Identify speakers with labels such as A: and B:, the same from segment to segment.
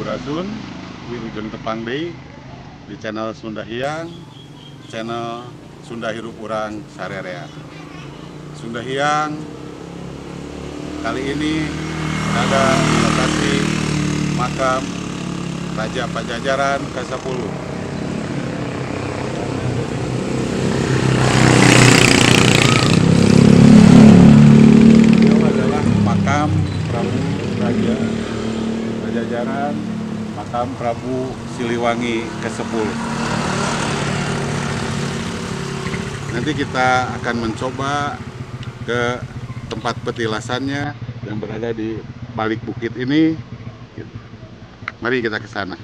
A: Sampurasun, Wilujeng Tepang Deui di channel Sunda Hyang, channel Sunda Hirup Urang Sarerea. Sunda Hyang kali ini berada di lokasi makam Raja Pajajaran ke-10. Beliau adalah makam Prabu Raja Pajajaran, makam Prabu Siliwangi ke-10. Nanti kita akan mencoba ke tempat petilasannya yang berada di balik bukit ini. Mari kita ke sana.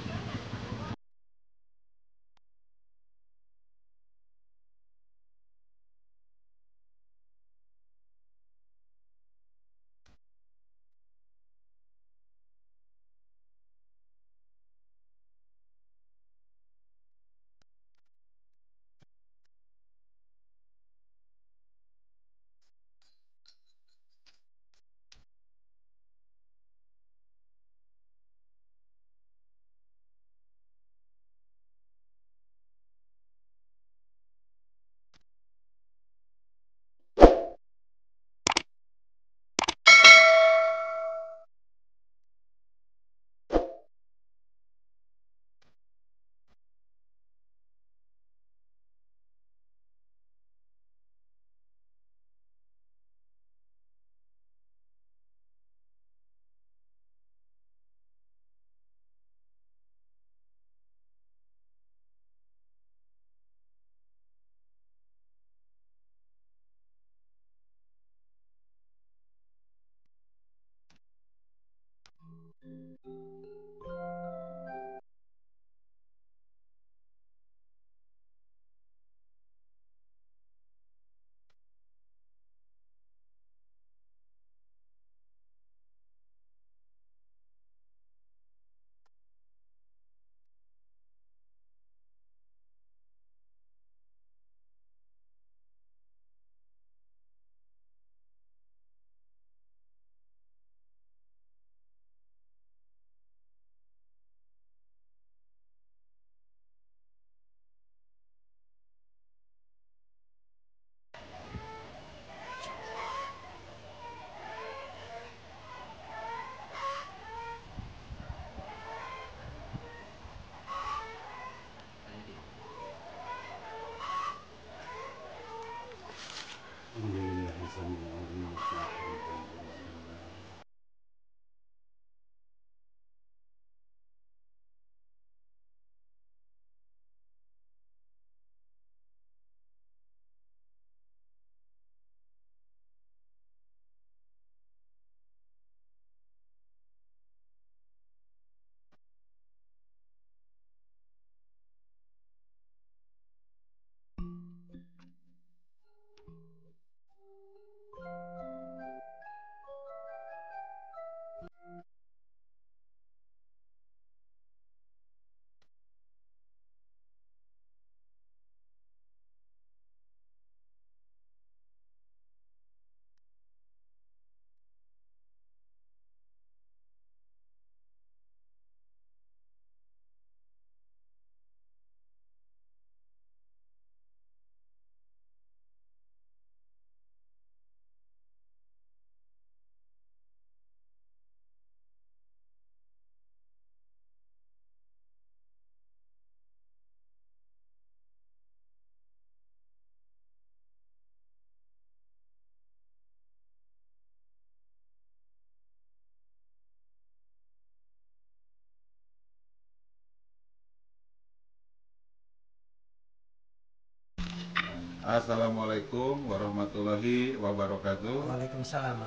A: Assalamualaikum warahmatullahi wabarakatuh.
B: Waalaikumsalam.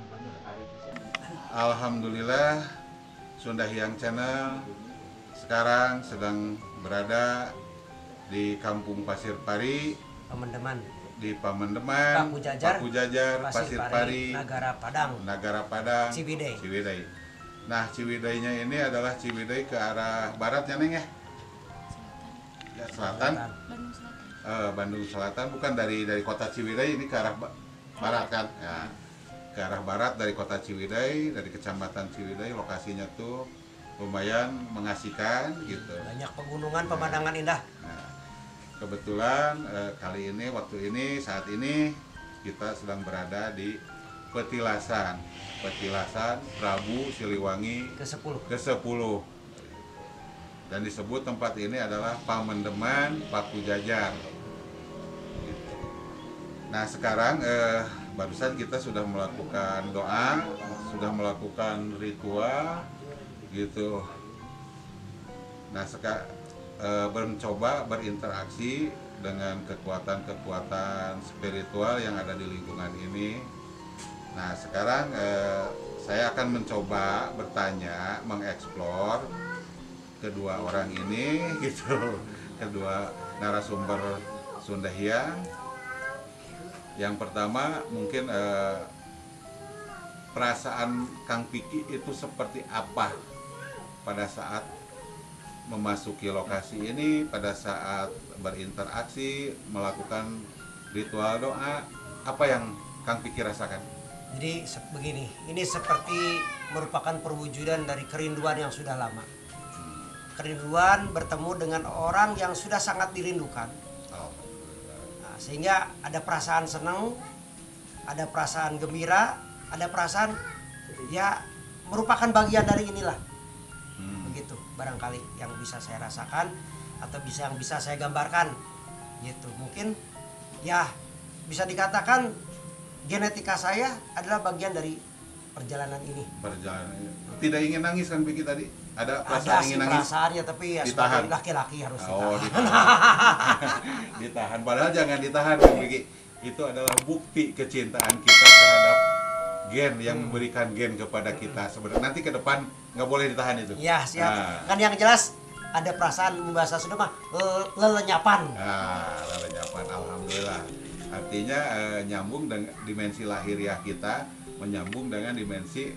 A: Alhamdulillah, Sunda Hyang Channel sekarang sedang berada di Kampung Pasir Pari,
B: Pamandeman,
A: di Pamandeman,
B: Paku Jajar,
A: Pasir Pari,
B: Nagara Padang,
A: Ciwidey. Nah, Ciwideynya ini adalah Ciwidey ke arah baratnya, Neng ya? Ya, selatan. Bandung Selatan, bukan dari kota Ciwidey, ini ke arah barat kan? Ya, ke arah barat dari kota Ciwidey, dari kecamatan Ciwidey. Lokasinya tuh lumayan mengasihkan gitu.
B: Banyak pegunungan, pemandangan indah.
A: Nah, kebetulan kali ini, waktu ini, saat ini kita sedang berada di Petilasan Prabu Siliwangi ke-10. Dan disebut tempat ini adalah Pamendeman Paku Jajar. Gitu. Nah sekarang barusan kita sudah melakukan doa, sudah melakukan ritual, gitu. Nah mencoba berinteraksi dengan kekuatan-kekuatan spiritual yang ada di lingkungan ini. Nah sekarang saya akan mencoba bertanya, mengeksplor kedua orang ini, gitu, kedua narasumber Sunda Hyang. Yang pertama mungkin perasaan Kang Piki itu seperti apa pada saat memasuki lokasi ini, pada saat berinteraksi, melakukan ritual doa, apa yang Kang Piki rasakan?
B: Jadi begini, ini seperti merupakan perwujudan dari kerinduan yang sudah lama. Kerinduan bertemu dengan orang yang sudah sangat dirindukan. Nah, sehingga ada perasaan senang, ada perasaan gembira, ada perasaan ya merupakan bagian dari inilah. Begitu barangkali yang bisa saya rasakan atau yang bisa saya gambarkan gitu. Mungkin ya bisa dikatakan genetika saya adalah bagian dari perjalanan ini.
A: Tidak ingin nangis kan Piki tadi? Ada perasaan ingin nangis?
B: Perasaannya, tapi ya
A: ditahan.
B: sebagai laki-laki harus ditahan.
A: Oh, ditahan. Ditahan. Padahal jangan ditahan Kang Piki. Itu adalah bukti kecintaan kita terhadap gen yang memberikan gen kepada kita. Sebenarnya nanti ke depan nggak boleh ditahan itu.
B: Ya siap. Nah. Kan yang jelas ada perasaan bahasa Sunda mah lelenyapan.
A: Nah, lelenyapan. Alhamdulillah. Artinya nyambung dengan dimensi lahiriah kita, menyambung dengan dimensi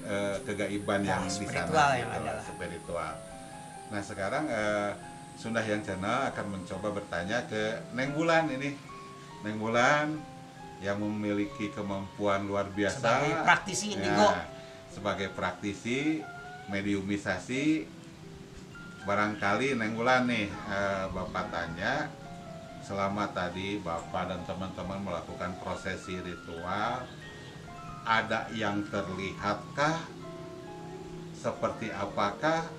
A: kegaiban yang di sana, spiritual. Nah sekarang Sunda Hyang Channel akan mencoba bertanya ke Neng Bulan ini. Neng Bulan yang memiliki kemampuan luar biasa
B: sebagai praktisi indigo.
A: Sebagai praktisi mediumisasi. Barangkali Neng Bulan nih Bapak tanya, selama tadi Bapak dan teman-teman melakukan prosesi ritual, ada yang terlihatkah? Seperti apakah?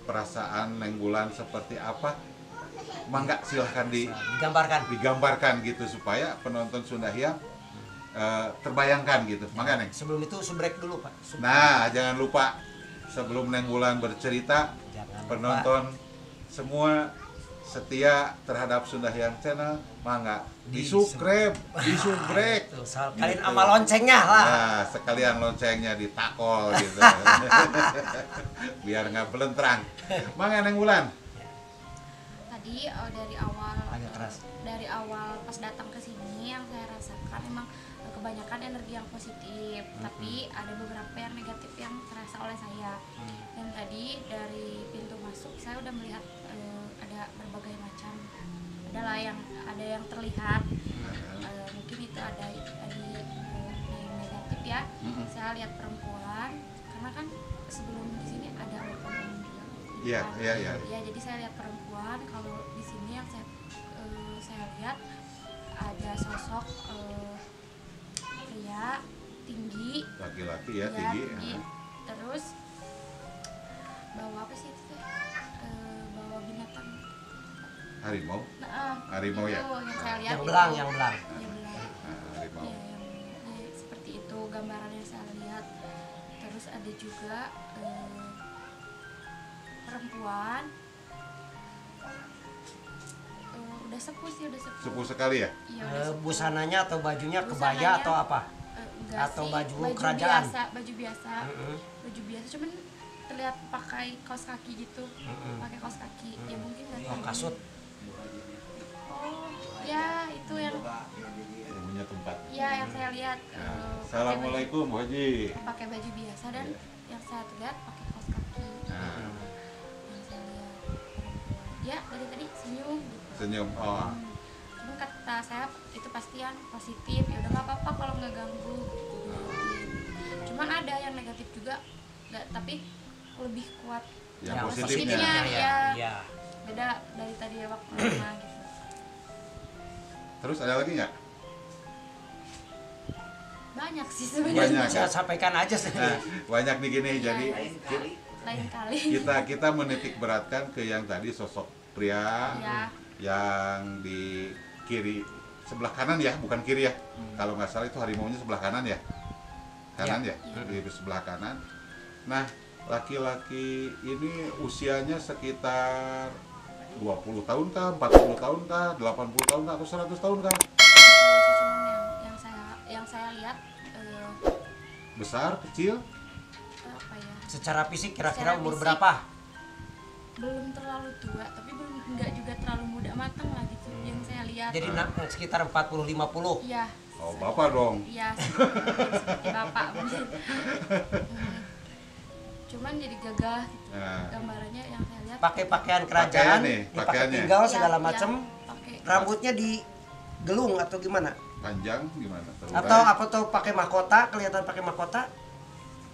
A: Perasaan Neng Bulan seperti apa? Mangga silahkan digambarkan gitu supaya penonton Sunda Hyang terbayangkan gitu. Mangga Neng.
B: Sebelum itu subrek dulu Pak.
A: Nah jangan lupa sebelum Neng Bulan bercerita, penonton semua setia terhadap Sunda Hyang Channel, mangga di-subscribe, di-subrek.
B: Sekalian gitu. Sama loncengnya lah.
A: Nah, sekalian loncengnya ditakol gitu. Biar nggak belentrang. Mangga Neng Bulan.
C: Tadi dari awal pas datang ke sini yang saya rasakan emang kebanyakan energi yang positif, tapi ada beberapa yang negatif yang terasa oleh saya. Dan tadi dari pintu masuk saya udah melihat ada berbagai macam, ada yang terlihat, mungkin itu ada yang negatif ya. Saya lihat perempuan, karena kan sebelum di sini ada orang juga.
A: Iya.
C: Ya, jadi saya lihat perempuan. Kalau di sini yang saya lihat ada sosok pria tinggi,
A: laki-laki ya, tinggi.
C: Terus bawa apa sih itu? Bawa binatang
A: harimau.
C: Harimau ya. Yang saya lihat
B: yang belang.
A: Harimau.
C: Ya, seperti itu gambaran yang saya lihat. Terus ada juga perempuan. Udah sepuh sih.
A: Sepuh sekali ya?
C: Iya,
B: busananya atau bajunya kebaya atau apa? Atau baju kerajaan?
C: Baju biasa. Baju biasa, cuman terlihat pakai kaos kaki gitu. Pakai kaos kaki. Ya mungkin
B: kasut.
C: Oh, ya itu yang
A: punya tempat.
C: Ya, yang saya lihat.
A: Assalamualaikum Bu Haji.
C: Pakai baju biasa dan yang saya lihat pakai kaos kaki. Yang saya lihat. Ya, dari tadi senyum gitu.
A: Senyum. Oh.
C: Cuma kata saya itu pasti yang positif. Ya udah nggak apa-apa kalau nggak ganggu. Cuman ada yang negatif juga, tapi lebih kuat
A: yang
B: Yang
A: positifnya.
C: ya.
B: Iya.
C: Beda dari tadi waktu lama gitu.
A: Terus ada lagi nggak?
C: Banyak sih
A: Banyak.
C: sebenarnya.
B: Saya sampaikan aja sih.
A: Nah, banyak nih gini,
C: Iya,
A: jadi
C: lain kali.
A: kita menitik beratkan ke yang tadi sosok pria
C: Ya,
A: yang di kiri sebelah kanan ya, bukan kiri ya. Kalau nggak salah itu harimaunya sebelah kanan ya. Kanan ya, di sebelah kanan. Nah, laki-laki ini usianya sekitar 20 tahun kah, 40 tahun kah, 80 tahun kah, atau 100 tahun kah?
C: cuman yang saya lihat
A: Besar, kecil?
C: apa ya?
B: Secara fisik kira-kira
C: Secara
B: umur
C: fisik.
B: berapa?
C: Belum terlalu tua, tapi belum enggak juga terlalu muda matang lah gitu yang saya lihat.
B: Jadi sekitar 40-50.
C: Iya.
A: Oh, bapak dong.
C: Iya, seperti bapak. Cuman jadi gagah gitu.
A: Nah,
C: Gambarannya yang saya lihat
B: Pakai pakaian kerajaan,
A: Pakaian nih,
B: dipakai
A: pakaiannya.
B: tinggal
C: Iya,
B: segala
C: iya,
B: macam.
C: pakai
B: Rambutnya digelung atau gimana?
A: panjang gimana? Terurai?
B: Atau apa tuh pakai mahkota? Kelihatan pakai mahkota?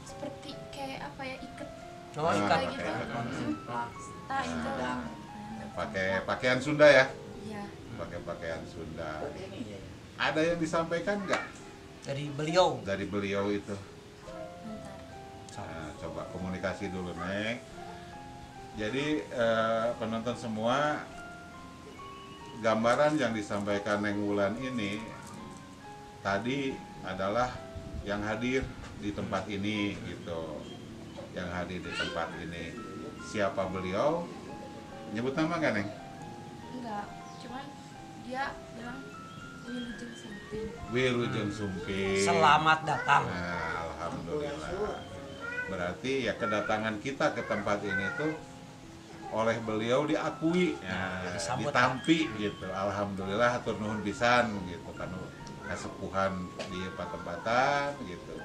C: seperti kayak apa ya, ikat
B: Oh,
A: Ah,
B: ikat.
C: kayak gitu. Tak itu.
A: Pakai pakaian Sunda ya?
C: Iya.
A: Pakai pakaian Sunda. Ada yang disampaikan nggak
B: Dari beliau.
A: dari beliau itu?
C: Bentar.
A: Nah, coba komunikasi dulu, Neng. Jadi penonton semua, gambaran yang disampaikan Neng Wulan ini tadi adalah yang hadir di tempat ini gitu. Yang hadir di tempat ini. Siapa beliau? Nyebut nama nggak, Neng?
C: Enggak, cuman dia bilang Wilujeng Sumping.
A: Wilujeng Sumping.
B: Selamat datang.
A: Nah, alhamdulillah. Berarti ya kedatangan kita ke tempat ini tuh oleh beliau diakui, ya,
B: Disambut.
A: ditampi gitu. Alhamdulillah hatur nuhun pisan gitu kan kasepuhan di tempat-tempatan gitu.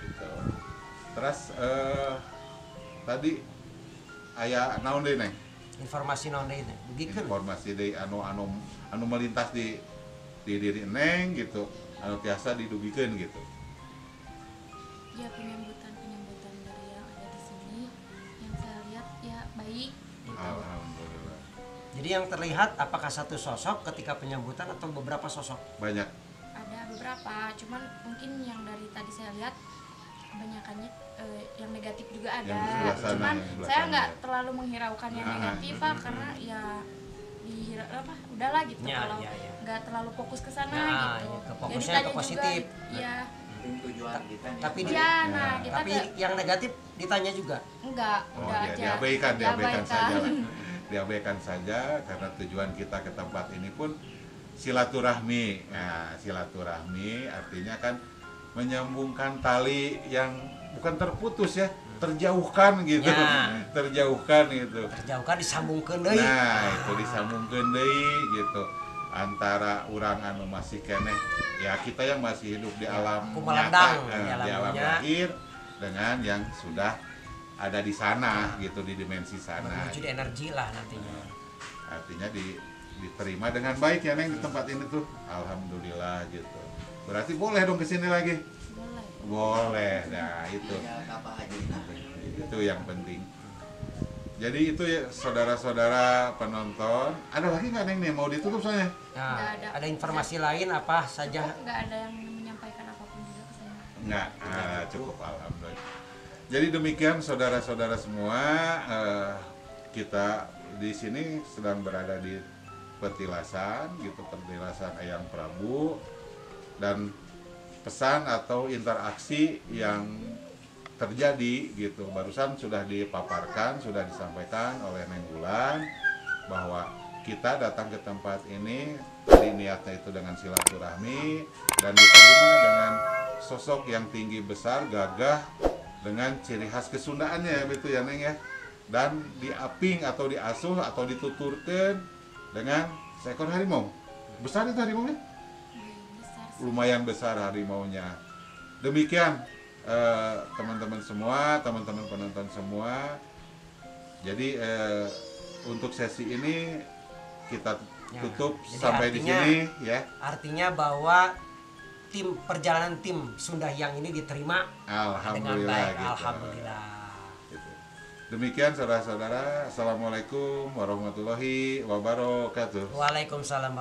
A: Gitu. Terus tadi aya naon deui, Neng?
B: Informasi naon deui teh? Begikeun.
A: Informasi deui anu melintas di diri Neng gitu. Anu tiasa didugikeun gitu.
C: Ya penyambutan dari yang ada di sini yang saya lihat ya baik gitu.
A: Alhamdulillah.
B: Jadi yang terlihat apakah satu sosok ketika penyambutan atau beberapa sosok?
A: Banyak.
C: Ada beberapa, cuman mungkin yang dari tadi saya lihat kebanyakannya yang negatif juga ada.
A: Yang sebelah sana,
C: Cuman
A: yang sebelah
C: saya
A: sana.
C: nggak terlalu menghiraukan yang negatif Pak, karena ya udahlah gitu
B: Ya,
C: kalau
B: ya, ya.
C: nggak terlalu fokus ke sana
B: Ya,
C: gitu.
B: ya, ke
C: Jadi
B: fokusnya
C: tanya
B: ke positif.
C: Juga, iya.
D: tujuan kita nih.
B: Tapi
C: Ya, nah kita
B: tapi yang negatif ditanya juga.
C: enggak,
A: Oh
C: udah
A: ya,
C: aja.
A: diabaikan saja lah. Diabaikan saja karena tujuan kita ke tempat ini pun silaturahmi. Nah, silaturahmi artinya kan menyambungkan tali yang bukan terputus ya, terjauhkan gitu.
B: Ya.
A: Terjauhkan gitu.
B: Terjauhkan disambungkeun deui.
A: Nah, itu disambungkeun deui gitu. Antara orang anu masih keneh ya kita yang masih hidup di alam
B: kumelandang
A: nyata,
B: di alam
A: di alam
B: dunia.
A: lahir dengan yang sudah ada di sana gitu, di dimensi sana.
B: Berwujud energi lah nantinya.
A: Artinya diterima dengan baik ya Neng di tempat ini tuh. Alhamdulillah gitu. Berarti boleh dong kesini lagi.
C: Boleh.
A: Boleh. Nah, itu.
D: Ya, apa aja
A: Itu yang penting. Jadi itu ya saudara-saudara penonton. Ada lagi nggak Neng nih mau ditutup soalnya?
B: Nah,
C: Nggak ada.
B: ada informasi lain apa saja?
C: Nggak ada yang menyampaikan apapun juga ke saya.
A: Enggak, cukup alhamdulillah. Jadi demikian saudara-saudara semua, kita di sini sedang berada di petilasan gitu, petilasan Eyang Prabu, dan pesan atau interaksi yang terjadi gitu barusan sudah dipaparkan, sudah disampaikan oleh Neng Wulan bahwa kita datang ke tempat ini tadi niatnya itu dengan silaturahmi dan diterima dengan sosok yang tinggi besar, gagah dengan ciri khas kesundaannya gitu ya Neng ya, dan diaping atau diasuh atau dituturkan dengan seekor harimau. Besar itu harimaunya?
C: Besar sih.
A: Lumayan besar harimaunya. Demikian teman-teman semua, teman-teman penonton semua. Jadi untuk sesi ini kita
B: Ya,
A: tutup
B: jadi
A: sampai di
B: artinya-
A: sini ya.
B: Artinya bahwa perjalanan tim Sunda Hyang ini diterima dengan
A: Alhamdulillah
B: baik.
A: gitu.
B: Alhamdulillah.
A: Gitu. Demikian saudara-saudara, assalamualaikum warahmatullahi wabarakatuh.
B: Waalaikumsalam warahmatullahi